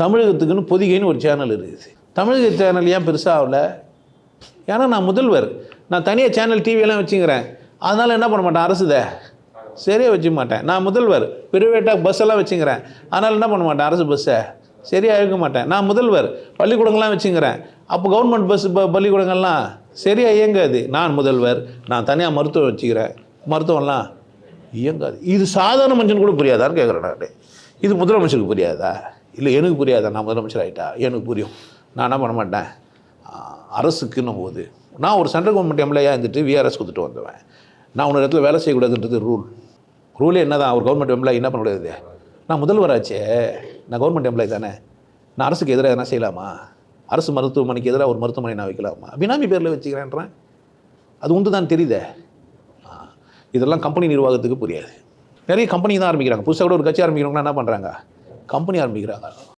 தமிழகத்துக்குன்னு பொதிகைன்னு ஒரு சேனல் இருக்குது. தமிழக சேனல் ஏன் பெருசாக ஆகல? ஏன்னா நான் முதல்வர், நான் தனியாக சேனல் டிவியெல்லாம் வச்சுக்கிறேன். அதனால் என்ன பண்ண மாட்டேன், அரசுதை சரியாக வச்சுக்க மாட்டேன். நான் முதல்வர், ப்ரைவேட்டாக பஸ்ஸெல்லாம் வச்சுக்கிறேன். அதனால் என்ன பண்ண மாட்டேன், அரசு பஸ்ஸை சரியாக இயக்க மாட்டேன். நான் முதல்வர், பள்ளிக்கூடங்கள்லாம் வச்சுக்கிறேன். அப்போ கவர்மெண்ட் பஸ் பள்ளிக்கூடங்கள்லாம் சரியாக இயங்காது. நான் முதல்வர், நான் தனியாக மருத்துவம் வச்சுக்கிறேன், மருத்துவம்லாம் இயங்காது. இது சாதாரண மனுஷன் கூட புரியாதான்னு கேட்குறேன் நான். இது முதலமைச்சருக்கு புரியாதா? இல்லை எனக்கு புரியாதா? நான் முதலமைச்சர் ஆகிட்டா எனக்கு புரியும். நான் என்ன பண்ண மாட்டேன், அரசுக்குன்னும் போது நான் ஒரு சென்ட்ரல் கவர்மெண்ட் எம்எல்ஏயாக இருந்துட்டு விஆர்எஸ் கொடுத்துட்டு வந்தவன். நான் ஒரு இடத்துல வேலை செய்யக்கூடாதுன்றது ரூலே என்ன தான்? ஒரு கவர்மெண்ட் எம்ப்ளாயி என்ன பண்ணக்கூடாது? நான் முதல்வராச்சே, நான் கவர்மெண்ட் எம்ப்ளாயி தானே. நான் அரசுக்கு எதிராக எதனா செய்யலாமா? அரசு மருத்துவமனைக்கு எதிராக ஒரு மருத்துவமனை நான் வைக்கலாமா? பினாமி பேரில் வச்சுக்கிறேன்றேன். அது உண்டு தான் தெரியுதே. இதெல்லாம் கம்பெனி நிர்வாகத்துக்கு புரியாது. நிறைய கம்பெனி தான் ஆரம்பிக்கிறாங்க. புதுசாக கூட ஒரு கட்சி ஆரம்பிக்கிறவங்கன்னா என்ன பண்ணுறாங்க, கம்பெனி ஆரம்பிக்கிறாங்க.